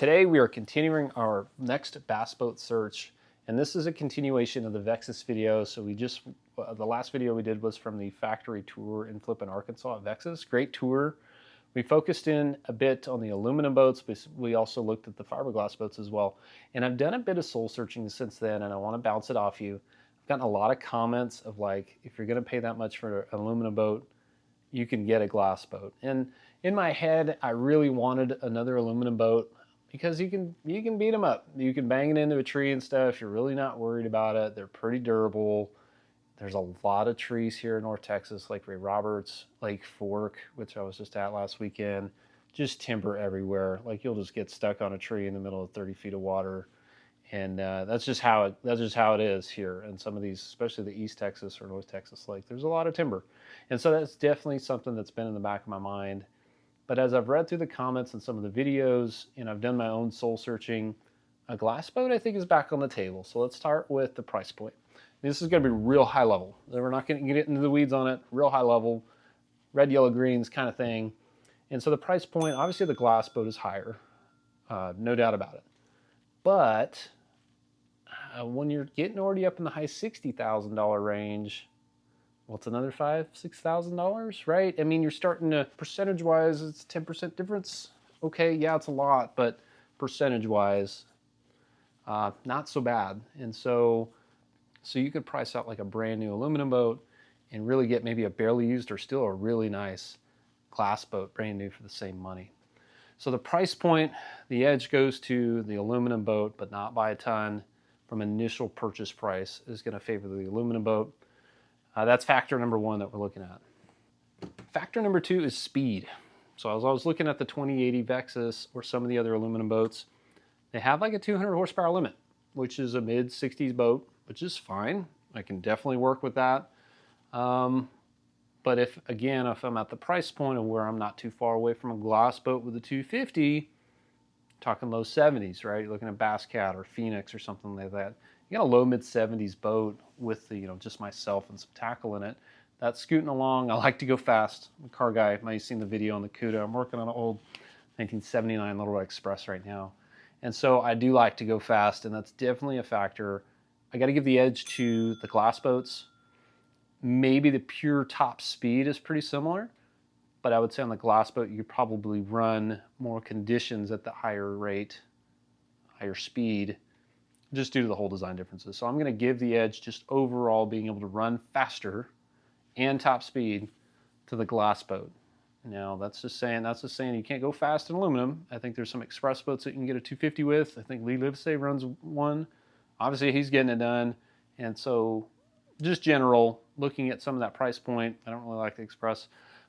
Today we are continuing our next bass boat search, and this is a continuation of the Vexus video. So the last video we did was from the factory tour in Flippin, Arkansas at Vexus. Great tour. We focused in a bit on the aluminum boats, but we also looked at the fiberglass boats as well. And I've done a bit of soul searching since then, and I want to bounce it off you. I've gotten a lot of comments of like, if you're going to pay that much for an aluminum boat, you can get a glass boat. And in my head, I really wanted another aluminum boat because you can beat them up. You can bang it into a tree and stuff. You're really not worried about it. They're pretty durable. There's a lot of trees here in North Texas, like Ray Roberts, Lake Fork, which I was just at last weekend. Just timber everywhere. Like you'll just get stuck on a tree in the middle of 30 feet of water. And that's just how it is here. And some of these, especially the East Texas or North Texas Lake, there's a lot of timber. And so that's definitely something that's been in the back of my mind. But as I've read through the comments and some of the videos, and I've done my own soul searching, a glass boat I think is back on the table. So let's start with the price point. This is going to be real high level. We're not going to get into the weeds on it. Real high level, red, yellow, greens kind of thing. And so the price point, obviously the glass boat is higher, no doubt about it. But when you're getting already up in the high $60,000 range, what's another $6,000, right? I mean, you're starting to, percentage-wise, it's 10% difference. Okay, yeah, it's a lot, but percentage-wise, not so bad. And so you could price out like a brand new aluminum boat and really get maybe a barely used or still a really nice glass boat, brand new for the same money. So the price point, the edge goes to the aluminum boat, but not by a ton. From initial purchase price is going to favor the aluminum boat. That's factor number one that we're looking at. Factor number two is speed. So as I was looking at the 2080 Vexus or some of the other aluminum boats, they have like a 200 horsepower limit, which is a mid 60s boat, which is fine. I can definitely work with that. But if I'm at the price point of where I'm not too far away from a glass boat with a 250, talking low 70s, right? You're looking at Bass Cat or Phoenix or something like that. You got a low mid 70s boat with the, just myself and some tackle in it. That's scooting along. I like to go fast. I'm a car guy. You might have seen the video on the Cuda. I'm working on an old 1979 Little Red Express right now. And so I do like to go fast, and that's definitely a factor. I got to give the edge to the glass boats. Maybe the pure top speed is pretty similar, but I would say on the glass boat, you probably run more conditions at the higher rate, higher speed, just due to the whole design differences. So I'm going to give the edge just overall being able to run faster and top speed to the glass boat. Now that's just saying you can't go fast in aluminum. I think there's some express boats that you can get a 250 with. I think Lee Livesay runs one. Obviously he's getting it done. And so just general, looking at some of that price point, I don't really like the express,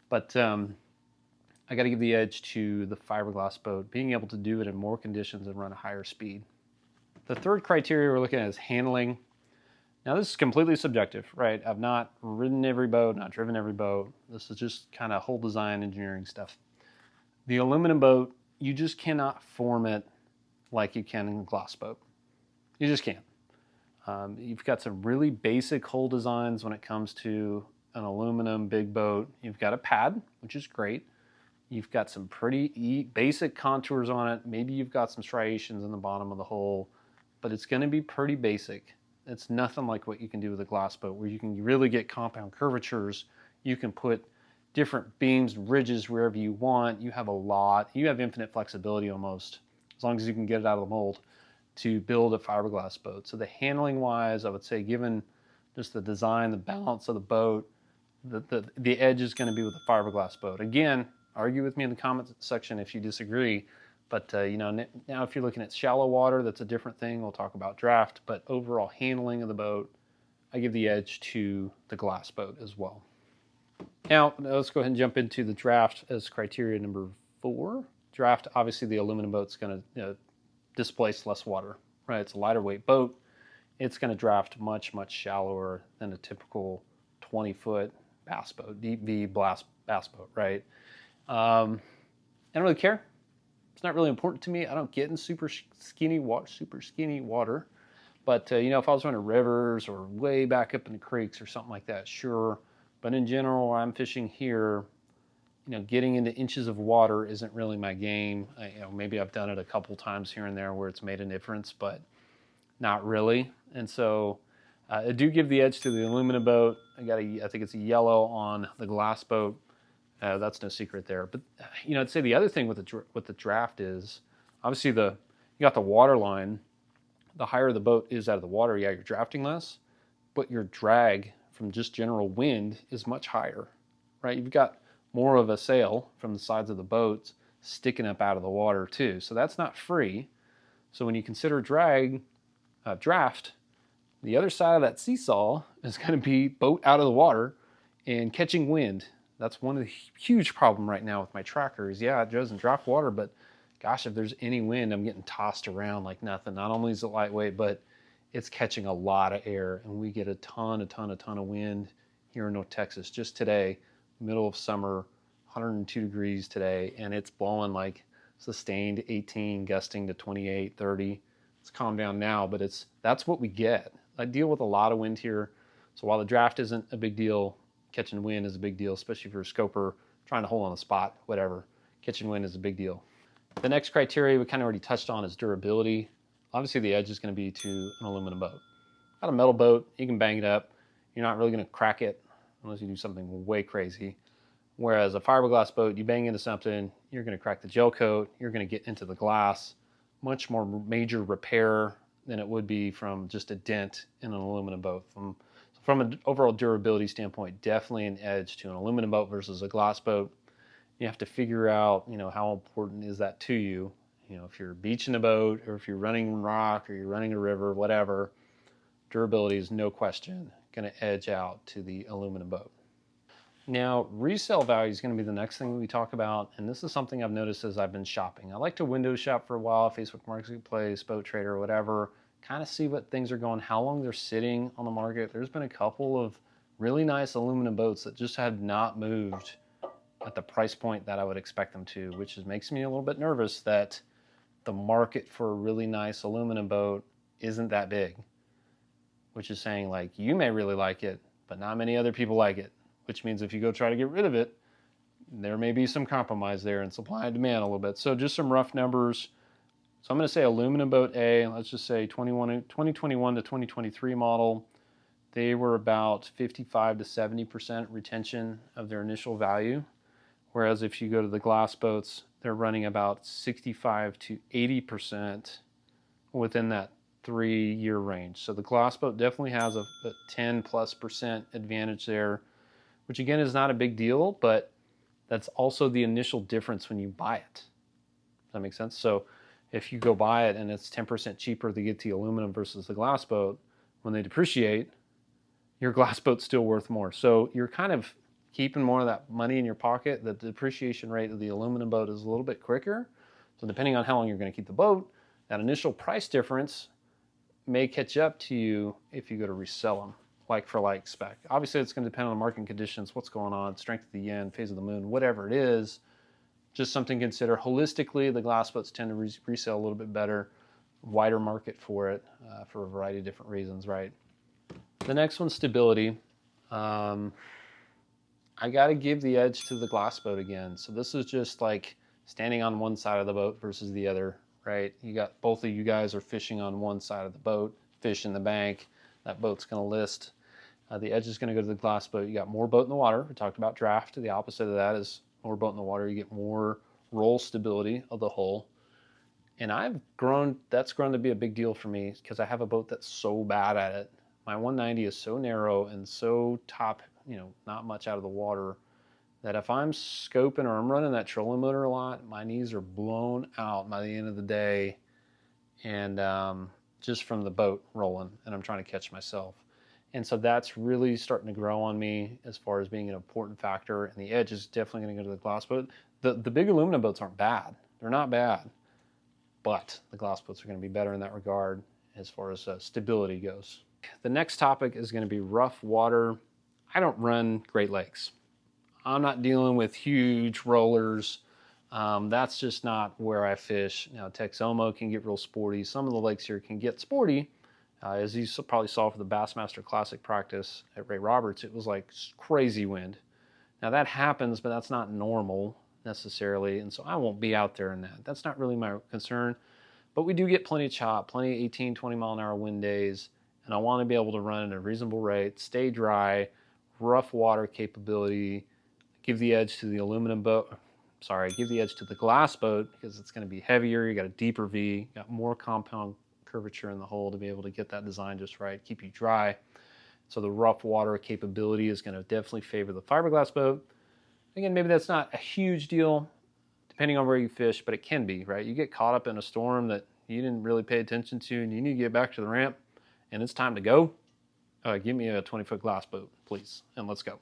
but I got to give the edge to the fiberglass boat, being able to do it in more conditions and run a higher speed. The third criteria we're looking at is handling. Now this is completely subjective, right? I've not ridden every boat, not driven every boat. This is just kind of whole design engineering stuff. The aluminum boat, you just cannot form it like you can in a glass boat. You just can't. You've got some really basic hull designs when it comes to an aluminum big boat. You've got a pad, which is great. You've got some pretty basic contours on it. Maybe you've got some striations in the bottom of the hull, but it's going to be pretty basic. It's nothing like what you can do with a glass boat, where you can really get compound curvatures. You can put different beams, ridges wherever you want. You have infinite flexibility almost, as long as you can get it out of the mold, to build a fiberglass boat. So the handling wise, I would say, given just the design, the balance of the boat, the edge is going to be with the fiberglass boat. Again, argue with me in the comments section if you disagree. But now if you're looking at shallow water, that's a different thing. We'll talk about draft, but overall handling of the boat, I give the edge to the glass boat as well. Now let's go ahead and jump into the draft as criteria number 4. Draft, obviously the aluminum boat's going to displace less water, right? It's a lighter weight boat. It's going to draft much, much shallower than a typical 20-foot bass boat, deep V bass boat, right? I don't really care. It's not really important to me. I don't get in super skinny water. But, if I was running rivers or way back up in the creeks or something like that, sure. But in general, I'm fishing here, getting into inches of water isn't really my game. Maybe I've done it a couple times here and there where it's made a difference, but not really. And so I do give the edge to the aluminum boat. I think it's a yellow on the glass boat. That's no secret there. But I'd say the other thing with the draft is obviously you got the water line. The higher the boat is out of the water, yeah, you're drafting less, but your drag from just general wind is much higher, right? You've got more of a sail from the sides of the boats sticking up out of the water too. So that's not free. So when you consider draft, the other side of that seesaw is going to be boat out of the water and catching wind. That's one of the huge problem right now with my tracker is, yeah, it doesn't draft water, but gosh, if there's any wind, I'm getting tossed around like nothing. Not only is it lightweight, but it's catching a lot of air, and we get a ton of wind here in North Texas. Just today, middle of summer, 102 degrees today, and it's blowing like sustained 18, gusting to 28, 30. It's calmed down now, but that's what we get. I deal with a lot of wind here, so while the draft isn't a big deal, catching wind is a big deal, especially if you're a scoper trying to hold on the spot, whatever. Catching wind is a big deal. The next criteria we kind of already touched on is durability. Obviously the edge is going to be to an aluminum boat. Got a metal boat, you can bang it up. You're not really going to crack it unless you do something way crazy. Whereas a fiberglass boat, you bang into something, you're going to crack the gel coat, you're going to get into the glass. Much more major repair than it would be from just a dent in an aluminum boat. From an overall durability standpoint, definitely an edge to an aluminum boat versus a glass boat. You have to figure out, how important is that to you. If you're beaching a boat or if you're running rock or you're running a river, whatever, durability is no question going to edge out to the aluminum boat. Now, resale value is going to be the next thing we talk about, and this is something I've noticed as I've been shopping. I like to window shop for a while, Facebook Marketplace, Boat Trader, whatever, kind of see what things are going, how long they're sitting on the market. There's been a couple of really nice aluminum boats that just have not moved at the price point that I would expect them to, which makes me a little bit nervous that the market for a really nice aluminum boat isn't that big, which is saying like you may really like it, but not many other people like it, which means if you go try to get rid of it, there may be some compromise there in supply and demand a little bit. So just some rough numbers. So I'm going to say aluminum boat A, let's just say 2021 to 2023 model. They were about 55 to 70% retention of their initial value. Whereas if you go to the glass boats, they're running about 65 to 80% within that 3-year range. So the glass boat definitely has a 10+% advantage there, which again is not a big deal, but that's also the initial difference when you buy it. Does that make sense? So if you go buy it and it's 10% cheaper to get the aluminum versus the glass boat, when they depreciate, your glass boat's still worth more. So you're kind of keeping more of that money in your pocket. The depreciation rate of the aluminum boat is a little bit quicker. So depending on how long you're going to keep the boat, that initial price difference may catch up to you if you go to resell them, like for like spec. Obviously, it's going to depend on the market conditions, what's going on, strength of the yen, phase of the moon, whatever it is. Just something to consider. Holistically, the glass boats tend to resell a little bit better, wider market for it for a variety of different reasons, right? The next one's stability. I got to give the edge to the glass boat again. So this is just like standing on one side of the boat versus the other, right? You got both of you guys are fishing on one side of the boat, fish in the bank. That boat's going to list. The edge is going to go to the glass boat. You got more boat in the water. We talked about draft. The opposite of that is more boat in the water. You get more roll stability of the hull. And that's grown to be a big deal for me because I have a boat that's so bad at it. My 190 is so narrow and so top, not much out of the water, that if I'm scoping or I'm running that trolling motor a lot, my knees are blown out by the end of the day, and just from the boat rolling, and I'm trying to catch myself. And so that's really starting to grow on me as far as being an important factor, and the edge is definitely going to go to the glass boat. The big aluminum boats aren't bad. They're not bad, but the glass boats are going to be better in that regard as far as stability goes. The next topic is going to be rough water. I don't run Great Lakes. I'm not dealing with huge rollers. That's just not where I fish. Now, Texoma can get real sporty. Some of the lakes here can get sporty. As you probably saw for the Bassmaster Classic practice at Ray Roberts, it was like crazy wind. Now that happens, but that's not normal necessarily, and so I won't be out there in that. That's not really my concern, but we do get plenty of chop, plenty of 18, 20 mile an hour wind days, and I want to be able to run at a reasonable rate, stay dry, rough water capability, give the edge to the aluminum boat, give the edge to the glass boat because it's going to be heavier, you got a deeper V, got more compound curvature in the hull to be able to get that design just right, keep you dry. So the rough water capability is going to definitely favor the fiberglass boat. Again, maybe that's not a huge deal depending on where you fish, but it can be, right? You get caught up in a storm that you didn't really pay attention to and you need to get back to the ramp and it's time to go. Give me a 20-foot glass boat, please, and let's go.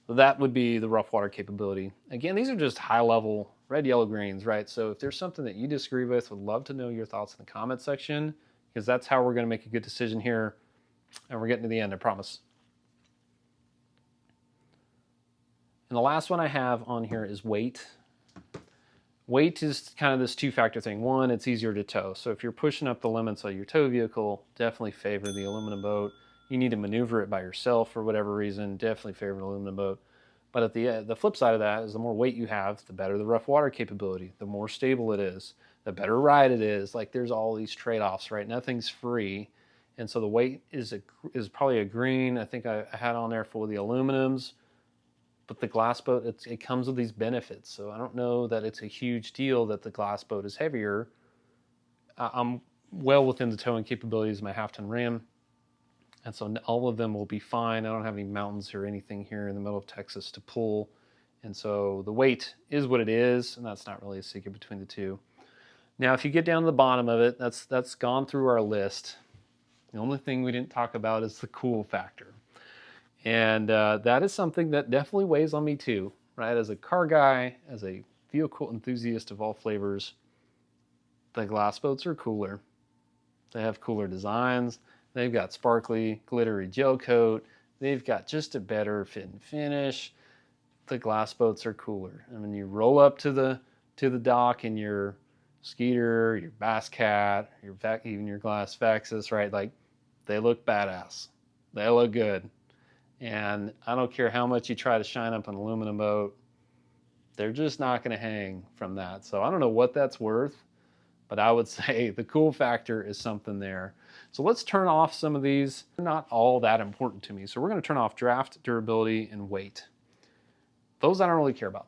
So that would be the rough water capability. Again, these are just high level red, yellow, greens, right? So if there's something that you disagree with, would love to know your thoughts in the comment section because that's how we're going to make a good decision here. And we're getting to the end, I promise. And the last one I have on here is weight. Weight is kind of this two-factor thing. One, it's easier to tow. So if you're pushing up the limits of your tow vehicle, definitely favor the aluminum boat. You need to maneuver it by yourself for whatever reason, definitely favor the aluminum boat. But at the flip side of that is the more weight you have, the better the rough water capability, the more stable it is, the better ride it is. Like there's all these trade-offs, right? Nothing's free. And so the weight is probably a green. I think I had on there for the aluminums. But the glass boat, it comes with these benefits. So I don't know that it's a huge deal that the glass boat is heavier. I'm well within the towing capabilities of my half-ton ram. And so all of them will be fine. I don't have any mountains or anything here in the middle of Texas to pull. And so the weight is what it is, and that's not really a secret between the two. Now, if you get down to the bottom of it, that's gone through our list. The only thing we didn't talk about is the cool factor. And that is something that definitely weighs on me too, right? As a car guy, as a vehicle enthusiast of all flavors, the glass boats are cooler. They have cooler designs. They've got sparkly, glittery gel coat. They've got just a better fit and finish. The glass boats are cooler. And when you roll up to the dock in your Skeeter, your Bass Cat, even your glass Vexus, right? Like they look badass. They look good. And I don't care how much you try to shine up an aluminum boat, they're just not going to hang from that. So I don't know what that's worth, but I would say the cool factor is something there. So let's turn off some of these. They're not all that important to me. So we're going to turn off draft, durability, and weight. Those I don't really care about.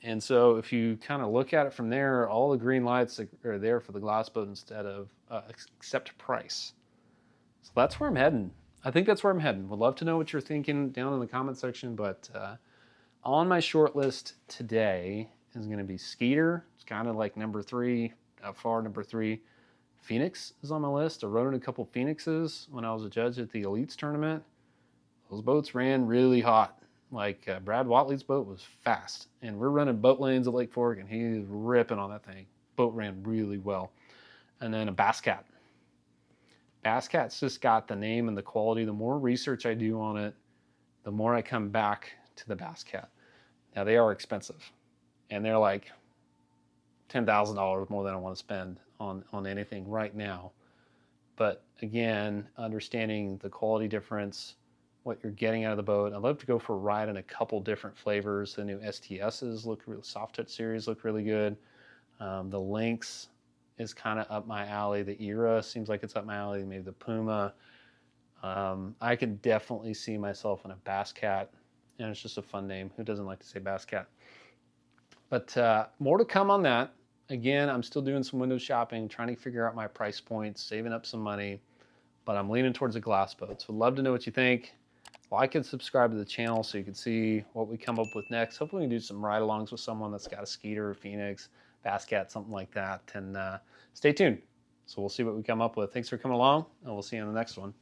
And so if you kind of look at it from there, all the green lights are there for the glass boat instead of except price. So that's where I'm heading. I think that's where I'm heading. Would love to know what you're thinking down in the comment section, but on my short list today is going to be Skeeter. It's kind of like number 3, number 3. Phoenix is on my list. I rode in a couple Phoenixes when I was a judge at the Elites tournament. Those boats ran really hot. Like Brad Watley's boat was fast, and we're running boat lanes at Lake Fork, and he's ripping on that thing. Boat ran really well. And then a Bass Cat. Bass Cat's just got the name and the quality. The more research I do on it, the more I come back to the Bass Cat. Now they are expensive, and they're like $10,000 more than I want to spend on anything right now. But again, understanding the quality difference, what you're getting out of the boat. I'd love to go for a ride in a couple different flavors. The new STSs look really, soft touch series look really good. The Lynx is kind of up my alley. The Era seems like it's up my alley. Maybe the Puma. I can definitely see myself in a Bass Cat, and it's just a fun name. Who doesn't like to say Bass Cat? But more to come on that. Again, I'm still doing some window shopping, trying to figure out my price points, saving up some money, but I'm leaning towards a glass boat. So I'd love to know what you think. Like and subscribe to the channel so you can see what we come up with next. Hopefully we can do some ride-alongs with someone that's got a Skeeter, Phoenix, Bass Cat, something like that. And stay tuned. So we'll see what we come up with. Thanks for coming along, and we'll see you in the next one.